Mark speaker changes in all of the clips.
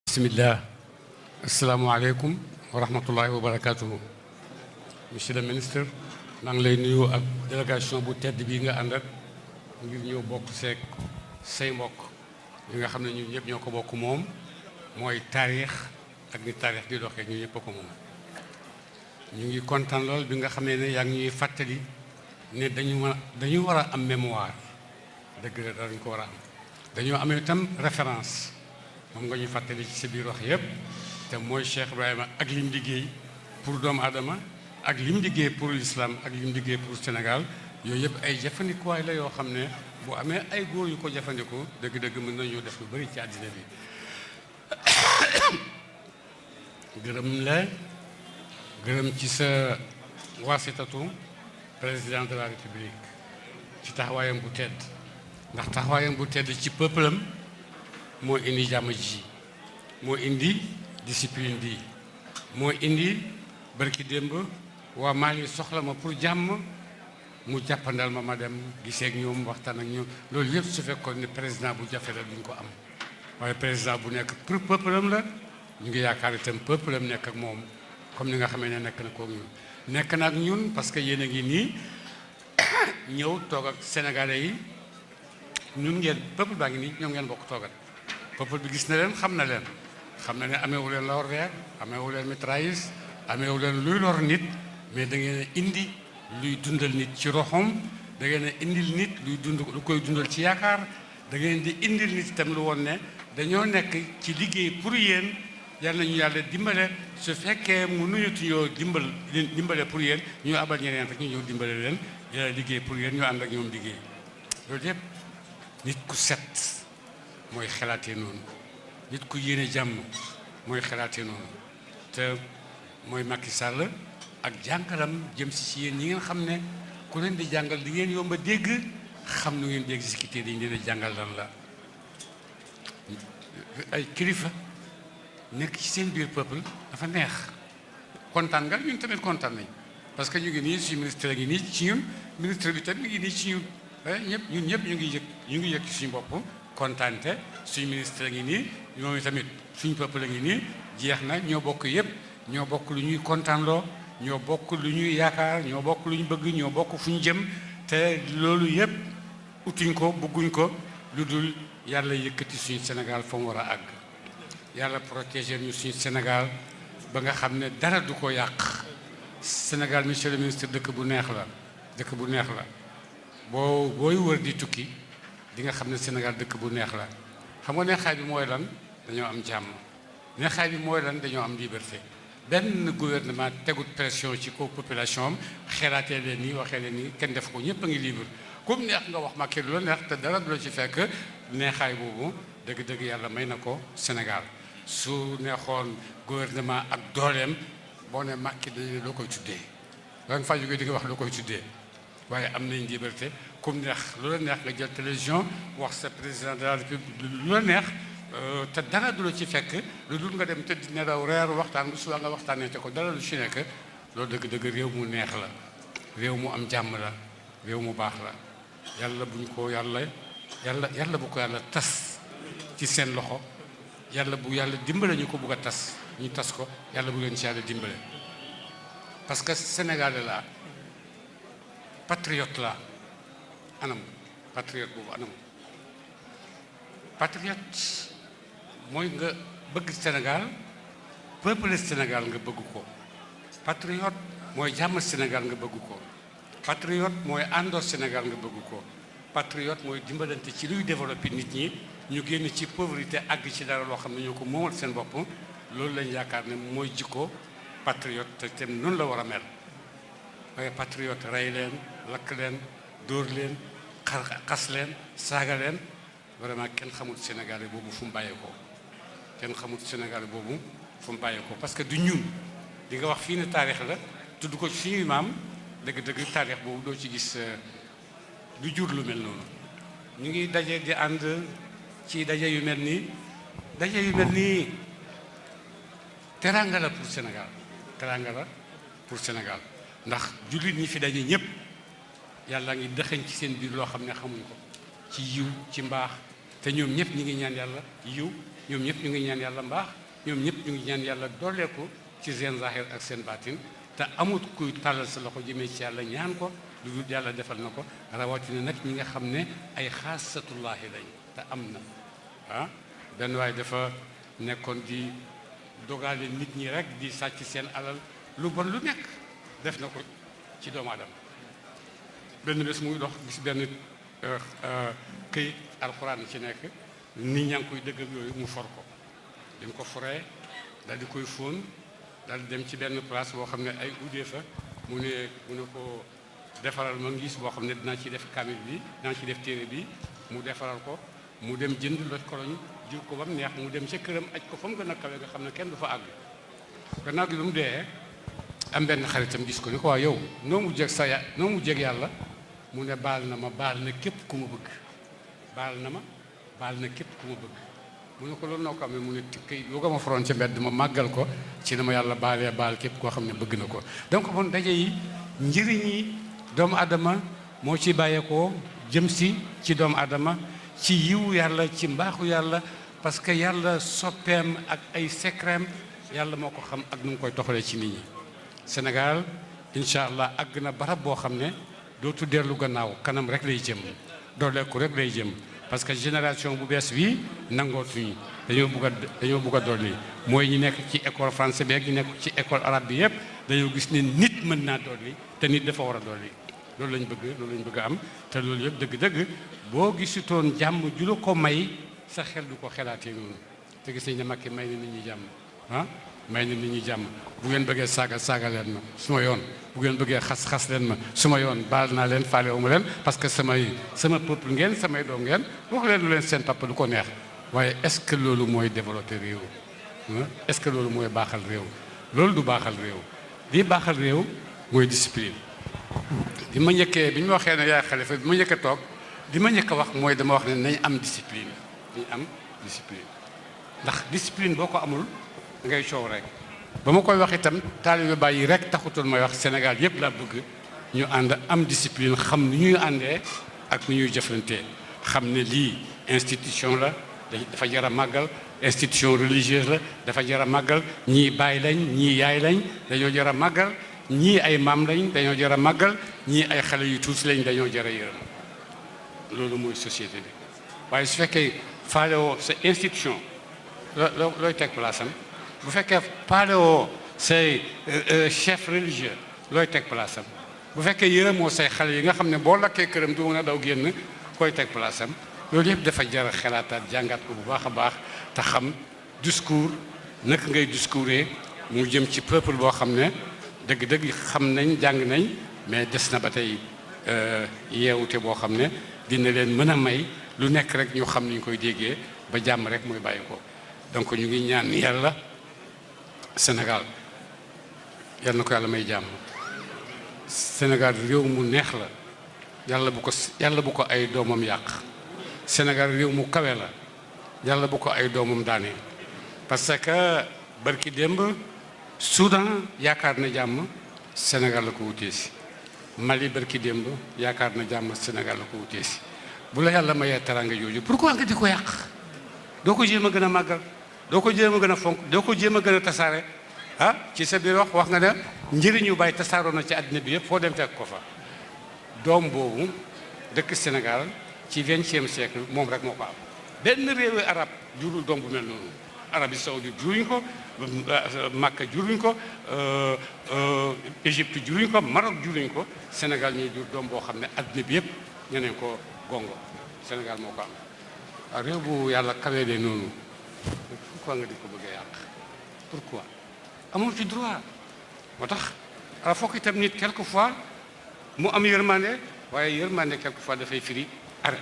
Speaker 1: Bismillah. Assalamu alaikum wa rahmatullahi wa barakatuh. Monsieur le ministre, maa ngi lay nuyu ak délégation bu tedd bi nga ànd ak ngir ñëw bokk seeg say mbokk yi nga xam ne ñun ñëpp ñoo ko bokk moom mooy taarix ak ni taarix di doxee ñu ñëpp ko moom. ñu ngi kontaan lool bi nga xam ne yaa ngi ñuy fàttali ne dañu war a am mémoire dëgg la dañu ko war a am dañoo amee itam référence moom nga ñu fàttali ci sa biir wax yëpp te mooy Cheikh Ibrahima ak lim liggéey pour doomu aadama ak lim liggéey pour l'islam ak lim liggéey pour Sénégal yooyu yëpp ay jëfandikuwaay la yoo xam ne bu amee ay góor yu ko jëfandikoo dëgg-dëgg mën nañoo def lu bari ci àddina bi gërëm ci sa wasitatu président de la république ci taxawaayam bu tedd ndax taxawaayam bu tedd ci peuple am moo indi jàmm ji moo indi discipline bi moo indi barki démb waa Mali soxla ma pour jàmm mu jàppandal ma dem giseeg ñoom waxtaan ak ñoom loolu yëpp su fekkoon ne président bu jafe la duñ ko am waaye président bu nekk pour peuple am la ñu ngi yaakaar itam peuple am nekk ak moom comme ni nga xamee ne nekk na koog ñun nekk na ak ñun parce que yéen a ngi nii ñëw toog ak sénégalais yi ñun ngeen peuple baa ngi nii ñoom ngeen bokk toogal peuple bi gis na leen xam na ne ameewu leen lor reer ameewu leen mitrailleuse ameewu leen luy lor nit mais da ngeen a indi luy dundal nit ci roxom da ngeen a indil nit lu koy dundal ci yaakaar da ngeen di indil nit itam lu woon ne dañoo nekk ci liggéey pour yéen yal nañu yàlla dimbale su fekkee mu nuyutuñoo dimbale pour yéen ñu abal ñeneen rek ñu ñëw dimbale leen yàlla liggéey pour yéen ñu ànd ak ñoom liggéey loolu yëpp nit ku set mooy xalaatee noonu nit ku yéene jàmm mooy xalaatee noonu te mooy Macky Sall ak jàngalam jëm si yéen ñi ngeen xam ne ku leen di jàngal di ngeen yomba dégg xam nu ngeen di exécuté dañ leen di jàngal lan la ay kilifa nekk ci seen biir peuple dafa neex kontaan nga ñun tamit kontaan nañ parce que ñu ngi nii suñu ministre ngi nii ci ñun ministre bi tamit mi ngi nii ci ñun ñun ñëpp ñu ngi yëg ci suñu bopp kontaante suñu ministre ngi nii ñoom tamit suñu peuple ngi nii jeex na ñoo bokk yëpp ñoo bokk lu ñuy kontaanloo ñoo bokk lu ñuy yaakaar ñoo bokk lu ñu bëgg ñoo bokk fu ñu jëm te loolu yëpp utuñ ko bëgguñ ko lu dul yàlla yëkkati suñu Sénégal fa mu war a àgg yàlla protéger ñu suñu Sénégal ba nga xam ne dara du ko yàq Sénégal monsieur le ministre dëkk bu neex la booy wër di tukki di nga xam ne Sénégal dëkk bu neex la xam nga neexaay bi mooy lan dañoo am jàmm neexaay bi mooy lan dañoo am liberté benn gouvernement tegut pression ci kaw population am xelaatee leen nii waxee leen nii kenn def ko ñëpp a ngi libre comme neex nga wax Macky lu la neex te dara du la ci fekk neexaay boobu dëgg-dëgg yàlla may na ko Sénégal su neexoon gouvernement ak dooleem boo ne Macky dañu loo koy tuddee da nga faa jógee di nga wax loo koy tuddee waaye am nañ liberté comme neex lu la neex nga jël télévision wax sa président de la république lu la neex te dara du la ci fekk lu dul nga dem tëdd nelaw reer waxtaan bu suba nga waxtaanee te ko dara lu ci nekk loolu dëgg-dëgg réew mu neex la réew mu am jàmm la réew mu baax la yàlla buñ ko yàlla bu ko yàlla tas ci seen loxo yàlla dimbale ñu ko bugg a tas ñu tas ko yàlla bu leen ci yàlla dimbale parce que sénégalais la patriote la anam patriote boobu anam patriote mooy nga bëgg Sénégal peuple Sénégal nga bëgg ko patriote mooy jàmm Sénégal nga bëgg ko patriote mooy àndoo Sénégal nga bëgg ko patriote mooy dimbalante ci luy développer nit ñi ñu génn ci pauvreté àgg ci dara loo xam ne ñoo ko moomal seen bopp loolu lañ yaakaar ne mooy jikko patriote te tem noonu la war a mel waaye patriote rey leen lakk leen dóor leen xas leen saaga leen vraiment kenn xamul Sénégalais boobu fu mu bàyyeekoo parce que du ñun di nga wax fii ne taarix la tudd ko suñuy maam dëgg-dëgg taarix boobu doo ci gis du jur lu mel noonu ñu ngi daje di ànd ci daje yu mel nii teranga la pour Sénégal ndax jullit ñi fi daje ñëpp yàlla ngi dëxëñ ci seen biir loo xam ne xamuñ ko ci yiw ci mbaax te ñoom ñëpp ñu ngi ñaan yàlla yiw ñoom ñëpp ñu ngi ñaan yàlla mbaax ñoom ñëpp ñu ngi ñaan yàlla dooleeku ci seen zahir ak seen baatin te amut kuy tàllal sa loxo jëmee ci yàlla ñaan ko lu dul yàlla defal na ko rawatina nag ñi nga xam ne ay xaasatullaahi lañ te am na benn waaye dafa nekkoon di dogale nit ñi rek di sàcc seen alal lu bon lu nekk def na ko ci doomu aadama benn bés muy dox gis benn këyit alxuraan ci nekk nit ñaa ngi koy dëgg ak yooyu mu for ko bi mu ko foree dal di koy fóon dal di dem ci benn place boo xam ne ay uddee fa mu ne ko defaral ma ngis boo xam ne dinaa ci def kamil bi dinaa ci def téere bi mu defaral ko mu dem jënd loj koloñ jur ko ba mu neex mu dem ca këram aj ko fa mu gën a kawe nga xam ne kenn du fa àgg gannaaw gi lu mu dee am benn xaritam gis ko ni ko waa yow noo mu jeg noo mu jeg yàlla mu ne baal na ma baal na képp ku ma bëgg baal na ma baal na képp ku ma bëgg mu ne ko loolu noo ko amee mu ne kay lu ko ma foroon ca mbedd ma màggal ko ci na ma yàlla baalee baal képp koo xam ne bëgg na ko donc bon daje yi njëriñ yi doomu adama moo ci bàyyeekoo jëm si ci doomu adama ci yiwu yàlla ci mbaaxu yàlla parce que yàlla soppeem ak ay secrèm yàlla moo ko xam ak nu mu koy toxalee ci nit ñi Sénégal incha allah àgg na barab boo xam ne dootu dellu gannaaw kanam rek lay jëm dooleeku rek lay jëm parce que génération bu bees bi nangootuñu dañoo bugg a dolli mooy ñi nekk ci école français bi ak ñi nekk ci école arabe bi yëpp dañoo gis ne nit mën naa dolli te nit dafa war a dolli loolu lañ bëgg a am te loolu yëpp dëgg-dëgg boo gisutoon jàmm ju la ko may sa xel du ko xelaatee noonu te gis nañ ne Macky may na nit ñi jàmm may na nit ñi jàmm bu ngeen bëggee saaga leen ma suma yoon bu ngeen bëggee xas leen ma suma yoon baal naa leen faalewu ma leen parce que sama peuple ngeen samay doom ngeen wax leen lu leen seen papa lu ko neex waaye est-ce que loolu mooy développer réew est-ce que loolu mooy baaxal réew loolu du baaxal réew lii baaxal réew mooy discipline bi ma waxee ne yaay xalifa bi ma njëkkee toog li ma njëkk a wax mooy dama wax ne nañ am discipline ndax discipline boo ko amul ngay coow rek ba ma koy wax itam taalibe bàyyi rek taxutoon may wax Sénégal yëpp laa bëgg ñu ànd am discipline xam ni ñuy àndee ak ni ñuy jëflantee xam ne lii institution la dafa jar a màggal institution religieuse la dafa jar a màggal ñii baay lañ ñii yaay lañ dañoo jar a màggal ñii ay maam lañ dañoo jar a màggal ñii ay xale yu tuuti lañ dañoo jar a yërëm loolu mooy société bi waaye su fekkee faalewoo sa institution looy teg place am bu fekkee faalewoo say chef religieux looy teg place am bu fekkee yërëmoo say xale yi nga xam ne boo lakkee këram du mën a daw génn koy teg place am loolu yëpp dafa jar a xelaataat jàngat ko bu baax a baax te xam discours naka ngay discouré mu jëm ci peuple boo xam ne dëgg-dëgg xam nañ jàng nañ mais des na ba tey yeewute boo xam ne dina leen mën a may lu nekk rek ñu xam ni ñu koy déggee ba jàmm rek mooy bàyyi ko donc ñu ngi ñaan yàlla Sénégal yal na ko yàlla may jàmm Sénégal réew mu neex la yàlla bu ko ay doomam yàq Sénégal réew mu kawe la yàlla bu ko ay doomam daane parce que barki démb Soudan yaakaar na jàmm Sénégal la ko wutee si Mali barki démb yaakaar na jàmm Sénégal la ko wutee si bu la yàlla mayee teranga jooju pourquoi nga di ko yàq doo ko jéem a gën a màggal doo ko jéem a gën a fonk doo ko jéem a gën a tasaare ci sa biir wax nga ne njëriñu bàyyi tasaaroo na ci àddina bi yëpp foo dem fekk ko fa doom boobu dëkk Sénégal ci 20e siècle moom rek moo ko am benn réewi arab jurul doom bu mel noonu Arabie Saoudite juruñ ko Makka juruñ ko Égypte juruñ ko Maroc juruñ ko Sénégal ñuy jur doom boo xam ne àddina bi yëpp ñeneen ko gongo Sénégal moo ko am waaw réew bu yàlla kawee de noonu pourquoi nga di ko bëgg a yàq pourquoi amul ci droit moo tax ala fokk itam nit quelque fois mu am yërmande waaye yërmande quelque fois dafay firi arrête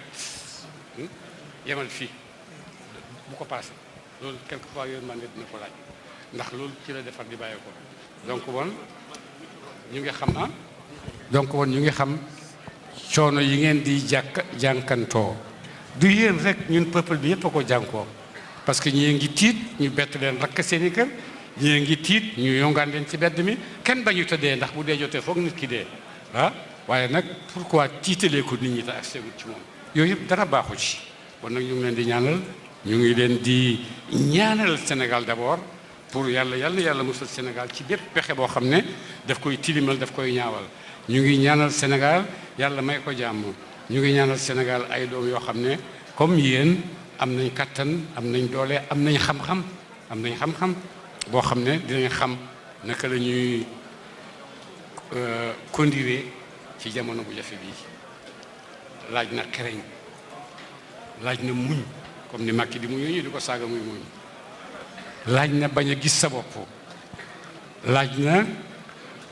Speaker 1: yemal fii bu ko passé loolu quelque fois yërmande dina ko laaj ndax loolu ci la defar di bàyyi ko donc bon ñu ngi xam coono yi ngeen di jànkantoo du yéen rek ñun peuple bi yëpp a ko jànkoo parce que ñii ngi tiit ñu bett leen rakk seeni kër ñii ngi tiit ñu yongaan leen ci bedd mi kenn bañu tëddee ndax bu dee jotee foog nit ki dee waaye nag pourquoi tiitalee ko nit ñi te ak segut ci moom yooyu yëpp dara baaxu ci kon nag ñu ngi leen di ñaanal ñu ngi leen di ñaanal Sénégal d'abord pour yàlla musal Sénégal ci bépp pexe boo xam ne daf koy tilimal daf koy ñaawal ñu ngi ñaanal Sénégal yàlla may ko jàmm ñu ngi ñaanal Sénégal ay doom yoo xam ne comme yéen am nañ kattan am nañ doole am nañ xam-xam boo xam ne dinañ xam naka la ñuy conduire ci jamono bu jafe bii laaj na xereñ laaj na muñ comme ni Macky di muñ ñu di ko saaga muy muñ laaj na bañ a gis sa bopp laaj na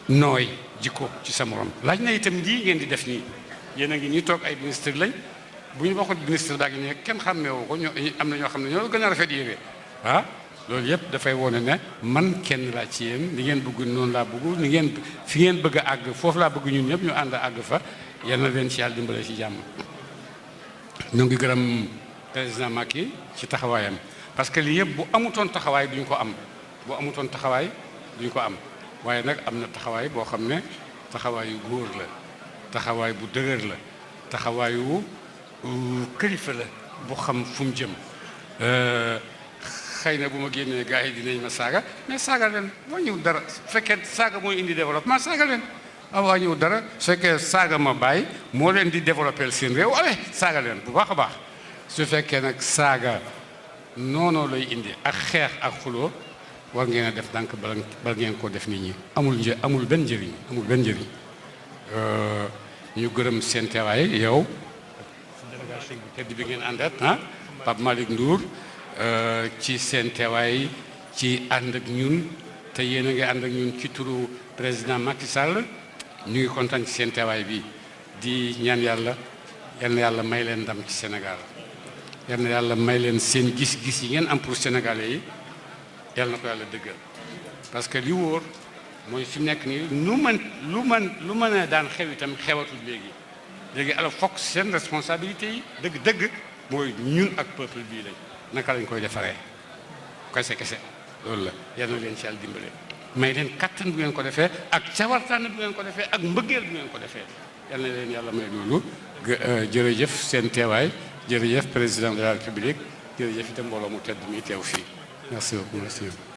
Speaker 1: nooy jikko ci sa morom laaj na itam lii ngeen di def nii yéen a ngi nii toog ay ministre lañ bu ñu waxul ministre baa ngi ne kenn xàmmeewu ko ñoo am na ñoo xam ne ñoo gën a rafet yére loolu yëpp dafay wone ne man kenn laa ci yéen li ngeen bëgg noonu laa bëgg ni ngeen fi ngeen bëgg a àgg foofu laa bëgg ñun ñëpp ñu ànd àgg fa yal na leen ci yàlla dimbale ci jàmm. ñu ngi gërëm président Macky ci taxawaayam parce que lii yëpp bu amutoon taxawaay duñ ko am waaye nag am na taxawaay boo xam ne taxawaayu góor la taxawaay bu dëgër la taxawaayu kilifa la bu xam fu mu jëm. xëy na bu ma génnee gars yi dinañ ma saaga mais saaga leen wàññiwul dara su fekkee saaga mooy indi développement saaga leen wàññiwul dara su fekkee saaga ma bàyyi moo leen di développer seen réew saaga leen bu baax a baax su fekkee nag saaga noonu lay indi ak xeex ak xuloo war ngeen a def ndànk bala ngeen ko def nit ñi amul benn njëriñ ñu gërëm seen teewaay yow délégation bu tedd bi ngeen àndat Pape Malick Ndour ci seen teewaay ci ànd ak ñun te yéen a ngi ànd ak ñun ci turu président Macky Sall ñu ngi kontaan ci seen teewaay bi di ñaan yal na yàlla may leen ndam ci Sénégal yal na yàlla may leen seen gis-gis yi ngeen am pour sénégalais yi yal na ko yàlla dëggal parce que li wóor mooy fi mu nekk nii lu mën a daan xew itam xewatul léegi alors foog seen responsabilité yi dëgg mooy ñun ak peuple bii lañ naka lañ koy defaree kese loolu la yal na leen ci yàlla dimbale may leen kattan bu ngeen ko defee ak cawartaan bu ngeen ko defee ak mbëggeel bu ngeen ko defee yal na leen yàlla may loolu jërëjëf seen teewaay jërëjëf président de la république jërëjëf itam mbooloo mu tedd mi teew fii merci beaucoup.